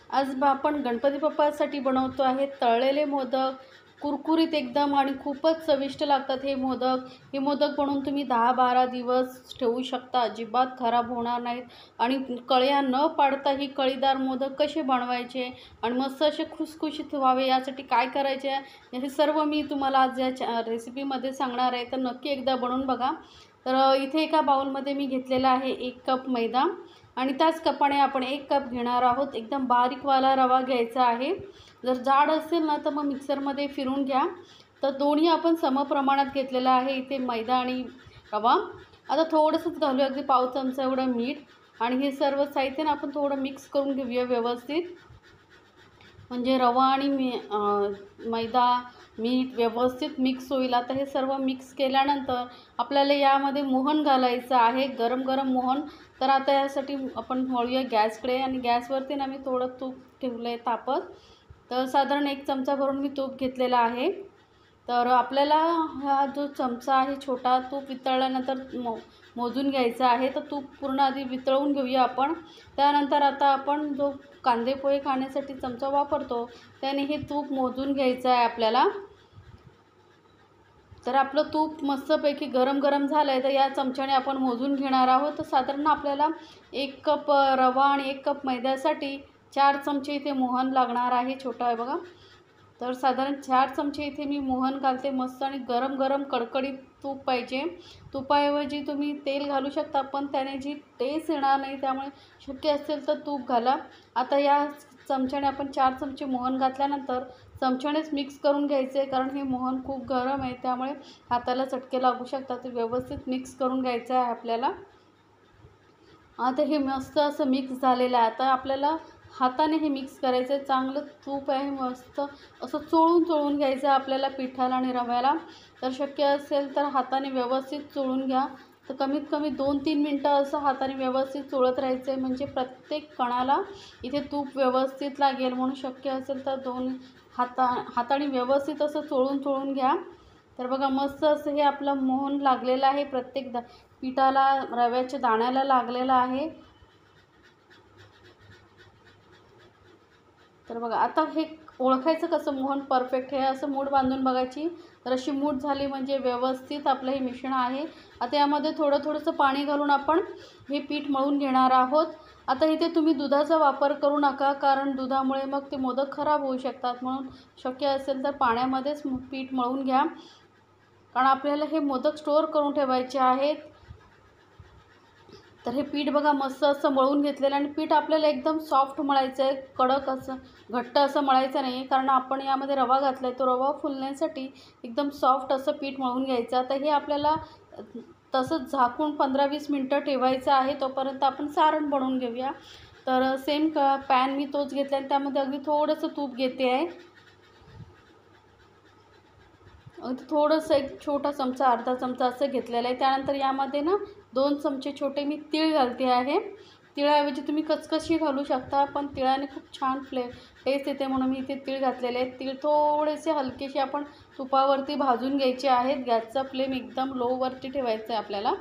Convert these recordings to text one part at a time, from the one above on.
आज आपण गणपती बाप्पासाठी बनवतो आहे तळलेले मोदक, कुरकुरीत एकदम आणि खूपच चविष्ट लागतात हे मोदक. हे मोदक बनवून तुम्ही 10-12 दिवस ठेवू शकता, अजिबात खराब होणार नाहीत. आणि कळ्या न पाडता ही कळीदार मोदक कसे बनवायचे आणि मस्त असे खुसखुशीत व्हावे यासाठी काय करायचे हे सर्व मी तुम्हाला आज या रेसिपीमध्ये सांगणार आहे. तर नक्की एकदा बनवून बघा. तर इथे एका बाउलमध्ये मी घेतलेला आहे 1 कप मैदा आणि त्याच कपाने आपण 1 कप घेणार आहोत. एकदम बारीकवाला रवा घ्यायचा आहे. जर जाड असेल ना तर मग मिक्सरमध्ये फिरून घ्या. तर दोन्ही आपण समप्रमाणात घेतलेलं आहे इथे मैदा आणि रवा. आता थोडंसंच घालूया, अगदी पाव चमचा एवढं मीठ आणि हे सर्व साहित्य ना आपण थोडं मिक्स करून घेऊया व्यवस्थित. म्हणजे रवा आणि मैदा मीठ व्यवस्थित मिक्स होईल. आता हे सर्व मिक्स केल्यानंतर आपल्याला यामध्ये मोहन घालायचं आहे, गरम गरम मोहन. तर आता यासाठी आपण वळूया गॅसकडे आणि गॅसवरती ना मी थोडं तूप ठेवलं आहे तापत. तर साधारण 1 चमचा भरून मी तूप घेतलेला आहे. तर आपल्याला हा जो चमचा आहे छोटा, तूप वितळल्यानंतर मोजून घ्यायचा आहे. तर तूप पूर्ण आधी वितळवून घेऊया आपण. त्यानंतर आता आपण जो कांदे पोहे खाण्यासाठी चमचा वापरतो त्याने हे तूप मोजून घ्यायचं आहे आपल्याला. तर आपलं तूप मस्तपैकी गरम गरम झालं आहे. तर या चमच्याने आपण मोजून घेणार आहोत. तर साधारण आपल्याला 1 कप रवा आणि 1 कप मैद्यासाठी 4 चमचे इथे मोहन लागणार आहे, छोटा आहे बघा. तर साधारण 4 चमचे इथे मी मोहन घालते मस्त. आणि गरम गरम कडकडीत तूप पाहिजे. तुपाऐवजी तुम्ही तेल घालू शकता, पण त्याने जी टेस्ट येणार नाही, त्यामुळे शक्य असेल तर तूप घाला. आता या चमच्याने आपण 4 चमचे मोहन घातल्यानंतर चमच्यानेच मिक्स करून घ्यायचे, कारण हे मोहन खूप गरम आहे त्यामुळे हाताला चटके लागू शकतात. ते व्यवस्थित मिक्स करून घ्यायचं आहे आपल्याला. आता हे मस्त असं मिक्स झालेलं आहे. आता आपल्याला हाताने हे मिक्स करायचं आहे. चांगलं तूप आहे मस्त असं चोळून चोळून घ्यायचं आहे आपल्याला पिठाला आणि रव्याला. तर शक्य असेल तर हाताने व्यवस्थित चोळून घ्या. तर कमीत कमी 2-3 मिनटं असं हाताने व्यवस्थित चोळत राहायचं आहे, म्हणजे प्रत्येक कणाला इथे तूप व्यवस्थित लागेल. म्हणून शक्य असेल तर हाताने व्यवस्थित असं चोळून चोळून घ्या. तर बघा मस्त असं हे आपलं मोहन लागलेलं आहे, प्रत्येक पिठाला रव्याच्या दाण्याला लागलेलं आहे. तर बघा आता हे ओळखायचं कसं मोहन परफेक्ट आहे, असं मूठ बांधून बघायची. तर अशी मूठ झाली म्हणजे व्यवस्थित आपलं हे मिश्रण आहे. आता यामध्ये थोडंसं पाणी घालून आपण हे पीठ मळून घेणार आहोत. आता इथे तुम्ही दुधाचा वापर करू नका, कारण दुधामुळे मग ते मोदक खराब होऊ शकतात. म्हणून शक्य असेल तर पाण्यामध्येच पीठ मळून घ्या, कारण आपल्याला हे मोदक स्टोअर करून ठेवायचे आहेत. तर हे पीठ बघा मस्त असं मळून घेतलेलं आणि पीठ आपल्याला एकदम सॉफ्ट मळायचं आहे, कडक असं घट्ट असं मळायचं नाही, कारण आपण यामध्ये रवा घातला आहे. तो रवा फुलण्यासाठी एकदम सॉफ्ट असं पीठ मळून घ्यायचं. तर हे आपल्याला तसंच झाकून 15-20 मिनटं ठेवायचं आहे. तोपर्यंत आपण सारण बनवून घेऊया. तर सेम पॅन मी तोच घेतला आणि त्यामध्ये अगदी थोडंसं तूप घेते आहे. थोडंसं एक छोटा चमचा, अर्धा चमचा असं घेतलेलं आहे. त्यानंतर यामध्ये ना 2 चमचे छोटे मी तीळ घालते आहे. तिळाऐवजी तुम्ही कचकशी घालू शकता, पण तिळाने खूप छान टेस्ट येते म्हणून मी इथे तीळ घातलेले आहेत. तीळ थोडेसे हलकेसे आपण तुपावरती भाजून घ्यायचे आहेत. गॅसचा फ्लेम एकदम लोवरती ठेवायचा आहे आपल्याला.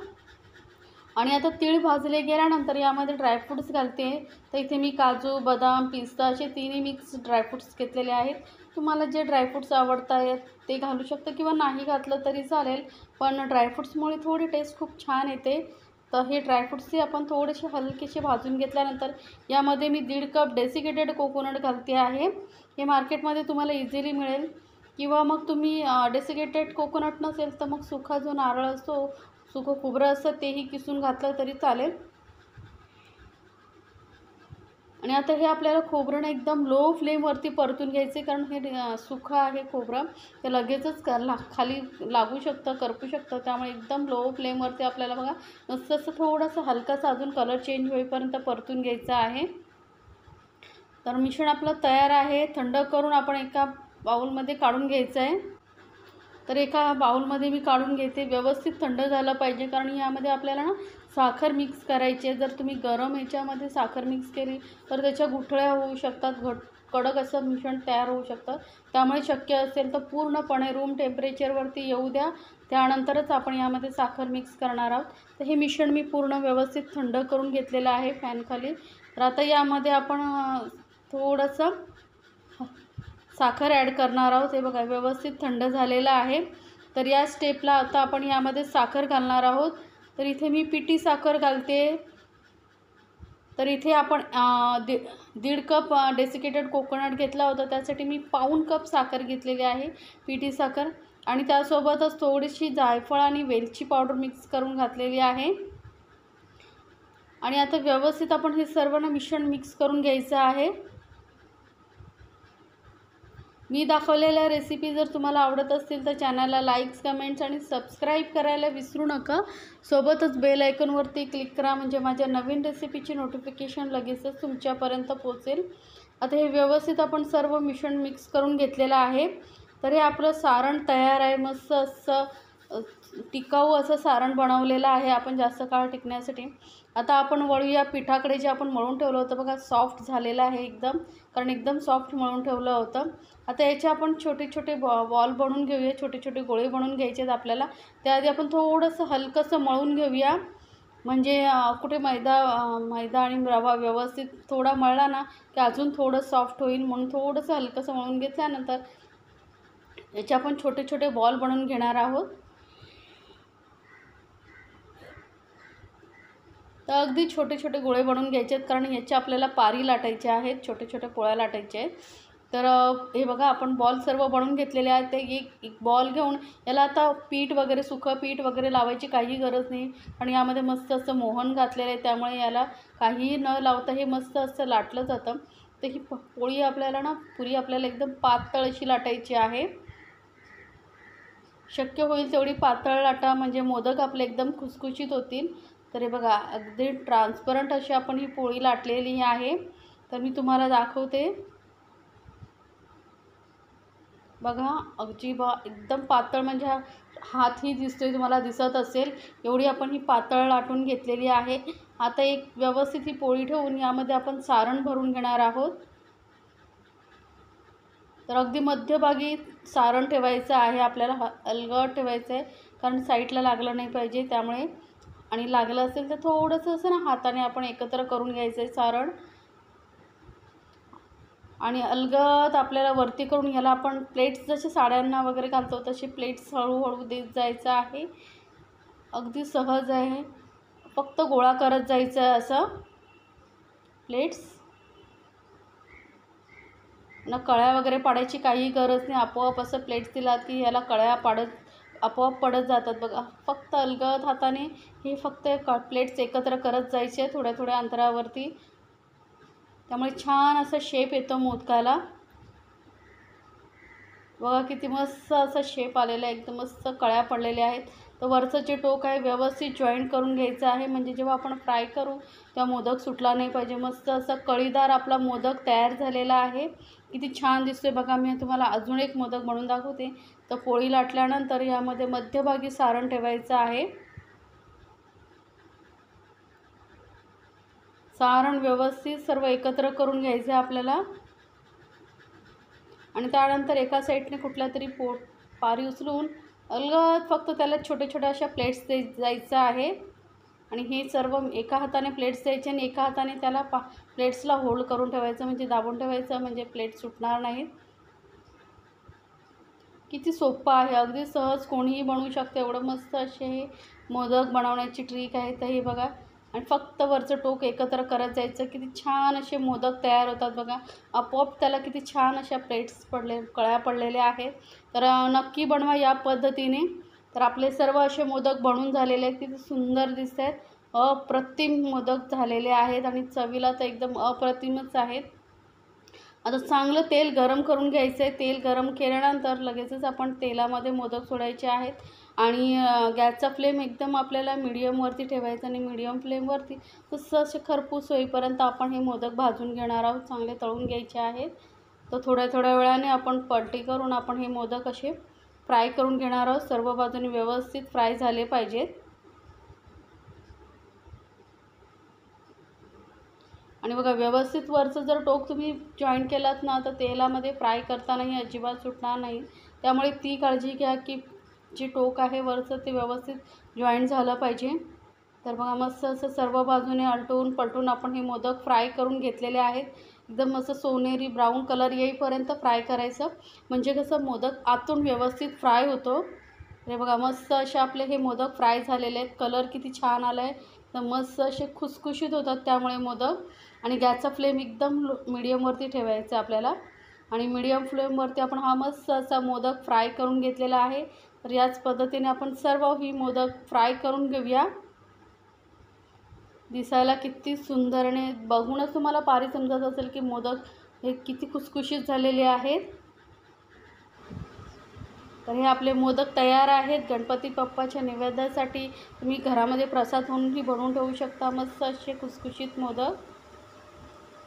आणि आता तीळ भाजले गेल्यानंतर यामध्ये ड्रायफ्रूट्स घालते. तर इथे मी काजू, बदाम, पिस्ता असे तिन्ही मिक्स ड्रायफ्रूट्स घेतलेले आहेत. तुम्हाला जे ड्रायफ्रूट्स आवडत आहेत ते घालू शकता किंवा नाही घातलं तरी चालेल, पण ड्रायफ्रूट्समुळे थोडी टेस्ट खूप छान येते. तर हे ड्रायफ्रूट्सही आपण थोडेसे हलकेसे भाजून घेतल्यानंतर यामध्ये मी 1.5 कप डेसिकेटेड कोकोनट घालते आहे. हे मार्केटमध्ये तुम्हाला इझिली मिळेल, किंवा मग तुम्ही डेसिकेटेड कोकोनट नसेल तर मग सुका जो नारळ असतो, सुकं खोबरं असतं तेही किसून घातलं तरी चालेल. आणि आता हे आपल्याला खोबरं एकदम लो फ्लेमवरती परतून घ्यायचे, कारण हे सुकं आहे खोबरं, ते लगेचच खाली लागू शकतं, करपू शकतं. त्यामुळे एकदम लो फ्लेमवरती आपल्याला बघा मस्त असं थोडंसं हलकासा अजून कलर चेंज होईपर्यंत परतून घ्यायचं आहे. तर मिश्रण आपलं तयार आहे. थंड करून आपण एका बाउलमध्ये काढून घ्यायचं आहे. तर एका बाउलमध्ये मी काढून घेते. व्यवस्थित थंड झालं पाहिजे, कारण यामध्ये आपल्याला ना साखर मिक्स करायची आहे. जर तुम्ही गरम ह्याच्यामध्ये साखर मिक्स केली तर त्याच्या गुठळ्या होऊ शकतात, कडक असं मिश्रण तयार होऊ शकतं. त्यामुळे शक्य असेल तर पूर्णपणे रूम टेम्परेचरवरती येऊ द्या, त्यानंतरच आपण यामध्ये साखर मिक्स करणार आहोत. तर हे मिश्रण मी पूर्ण व्यवस्थित थंड करून घेतलेलं आहे फॅनखाली. तर आता यामध्ये आपण थोडंसं साखर ॲड करणार आहोत। हे बघा व्यवस्थित थंड झालेलं आहे। तर या स्टेपला आता आपण यामध्ये साखर घालणार आहोत। तर इथे मी पिठी साखर घालते। तर इथे आपण 1.5 कप डेसिकेटेड कोकोनट घेतला होता, त्यासाठी मी पाऊण कप साखर घेतलेली आहे, पिठी साखर। आणि त्यासोबतच थोडीशी जायफळ आणि वेलची पावडर मिक्स करून घातलेली आहे। आणि आता व्यवस्थित आपण हे सर्व मिश्रण मिक्स करून घ्यायचं आहे। मी दाखवलेल्या रेसिपी जर तुम्हाला आवडत असतील तर चॅनलला लाईक्स, कमेंट्स आणि सबस्क्राईब करायला विसरू नका। सोबतच बेल आयकॉनवरती क्लिक करा, म्हणजे माझ्या नवीन रेसिपीची नोटिफिकेशन लगेचच तुमच्यापर्यंत पोहोचेल। आता हे व्यवस्थित आपण सर्व मिश्रण मिक्स करून घेतलेलं आहे। तर हे आपलं सारण तयार आहे। मस्त असं टिकाऊ असं सारण बनवलेलं आहे आपण जास्त काळ टिकण्यासाठी। आता आपण वळूया पिठाकडे, जे आपण मळून ठेवलं होतं बघा, सॉफ्ट झालेलं आहे एकदम, कारण एकदम सॉफ्ट मळून ठेवलं होतं। आता याचे आपण छोटे छोटे बॉल बनवून घेऊया, छोटे छोटे गोळे बनवून घ्यायचे आहेत आपल्याला। त्याआधी आपण थोडंसं हलकंसं मळून घेऊया, म्हणजे कुठे मैदा आणि रवा व्यवस्थित थोडा मळला ना की अजून थोडं सॉफ्ट होईल, म्हणून थोडंसं हलकंसं मळून घेतल्यानंतर याचे आपण छोटे छोटे बॉल बनवून घेणार आहोत। तर अगदी छोटे छोटे गोळे बनवून घ्यायचे आहेत, कारण याचे आपल्याला पारी लाटायचे आहेत, छोटे छोटे पोळ्या लाटायचे आहेत। तर हे बघा आपण बॉल सर्व बनवून घेतलेले आहेत। ते एक बॉल घेऊन याला आता पीठ वगैरे, सुकं पीठ वगैरे लावायची काही गरज नाही, आणि यामध्ये मस्त असं मोहन घातलेलं आहे, त्यामुळे याला काहीही न लावता हे मस्त असं लाटलं जातं। तर ही पोळी आपल्याला ना, पुरी आपल्याला एकदम पातळ अशी लाटायची आहे। शक्य होईल तेवढी पातळ लाटा, म्हणजे मोदक आपले एकदम खुसखुशीत होतील। तर हे बघा अगदी ट्रान्सपरंट अशी आपण ही पोळी लाटलेली आहे। तर मी तुम्हाला दाखवते बघा, एकदम पातळ, म्हणजे हातही दिसतोय, तुम्हाला दिसत असेल एवढी आपण ही पातळ लाटून घेतलेली आहे। आता एक व्यवस्थित ही पोळी ठेवून यामध्ये आपण सारण भरून घेणार आहोत। तर अगदी मध्यभागी सारण ठेवायचं आहे आपल्याला, अलगद ठेवायचं आहे, कारण साईडला लागलं नाही पाहिजे त्यामुळे। आणि लागलं असेल तर थोडंसं असं ना हाताने आपण एकत्र करून घ्यायचं आहे सारण, आणि अलगद आपल्याला वरती करून ह्याला आपण प्लेट्स जसे साड्यांना वगैरे घालतो तसे प्लेट्स हळूहळू देत जायचं आहे। अगदी सहज आहे, फक्त गोळा करत जायचं आहे असं प्लेट्स। ना कळ्या वगैरे पाडायची काही गरज नाही, आपोआप असं प्लेट्स दिलात की ह्याला कळ्या आपोआप पडत जातात बघा। फक्त अलगद हाताने हे फक्त प्लेट्स एकत्र करत जायचे थोड्या थोड्या अंतरावरती, त्यामुळे छान असा शेप येतो मोदकाला। बघा किती मस्त असा शेप आलेला आहे, एकदम मस्त कळ्या पडलेल्या आहेत। तर वरचं जे टोक आहे व्यवस्थित जॉईंट करून घ्यायचं आहे, म्हणजे जेव्हा आपण फ्राय करू तेव्हा मोदक सुटला नाही पाहिजे। मस्त असा कळीदार आपला मोदक तयार झालेला आहे, किती छान दिसतोय बघा। मी तुम्हाला अजून एक मोदक बनवून दाखवते। तर पोळी लाटल्यानंतर यामध्ये मध्यभागी सारण ठेवायचं आहे। सारण व्यवस्थित सर्व एकत्र करून घ्यायचं आहे आपल्याला, आणि त्यानंतर एका साईडने कुठल्या तरी पारी उचलून अलगद फक्त त्याला छोटे छोटे अशा प्लेट्स जायचं आहे। आणि हे सर्व एका हाताने प्लेट्स द्यायचे आणि एका हाताने त्याला प्लेट्सला होल्ड करून ठेवायचं, म्हणजे दाबून ठेवायचं, म्हणजे प्लेट सुटणार नाहीत। किती सोपं आहे, अगदी सहज कोणीही बनवू शकते, एवढं मस्त असे हे मोदक बनवण्याची ट्रिक आहे। तर हे बघा, आणि फक्त वरचं टोक एकत्र करत जायचं, किती छान असे मोदक तयार होतात बघा। आपोआप त्याला किती छान अशा कळ्या पडलेल्या आहेत। तर नक्की बनवा या पद्धतीने। तर आपले सर्व असे मोदक बनून झालेले आहेत, किती सुंदर दिसत आहेत, अप्रतिम मोदक झालेले आहेत, आणि चवीला तर एकदम अप्रतिमच आहेत। आता चांगलं तेल गरम करून घ्यायचं आहे। तेल गरम केल्यानंतर लगेचच आपण तेलामध्ये मोदक सोडायचे आहेत, आणि गॅसचा फ्लेम एकदम आपल्याला मीडियमवरती ठेवायचा, आणि मीडियम फ्लेमवरती तसं असे खरपूस होईपर्यंत आपण हे मोदक भाजून घेणार आहोत, चांगले तळून घ्यायचे आहेत। तर थोड्या थोड्या वेळाने आपण पलटी करून आपण हे मोदक असे फ्राय करून घेणार आहोत, सर्व बाजूने व्यवस्थित फ्राय झाले पाहिजेत। आणि बघा व्यवस्थित वरचं जर टोक तुम्ही जॉईंट केलात ना, तर तेलामध्ये फ्राय करतानाही अजिबात सुटणार नाही, त्यामुळे ती काळजी घ्या की जे टोक आहे वरचं ते व्यवस्थित जॉईंट झालं पाहिजे। तर बघा मस्त असं सर्व बाजूने आलटून पलटून आपण हे मोदक फ्राय करून घेतलेले आहेत। एकदम असं सोनेरी ब्राऊन कलर येईपर्यंत फ्राय करायचं, म्हणजे कसं मोदक आतून व्यवस्थित फ्राय होतो. हे बघा मस्त असे आपले हे मोदक फ्राय झालेले आहेत. कलर किती छान आला आहे. तर मस्त असे खुसखुशीत होतात त्यामुळे मोदक. आणि गॅसचा फ्लेम एकदम मीडियमवरती ठेवायचा आपल्याला. आणि मीडियम फ्लेमवरती आपण हा मस्त असा मोदक फ्राय करून घेतलेला आहे. तर याच पद्धतीने आपण सर्व ही मोदक फ्राय करून घेऊया. दिसायला किती सुंदर आणि बघूनच तुम्हाला पारी समजत असेल की मोदक हे किती खुसखुशीत झालेले आहेत. तर हे आपले मोदक तयार आहेत. गणपती बाप्पाच्या नैवेद्यासाठी तुम्ही घरामध्ये प्रसाद म्हणूनही बनवून ठेवू शकता मस्त असे खुसखुशीत मोदक.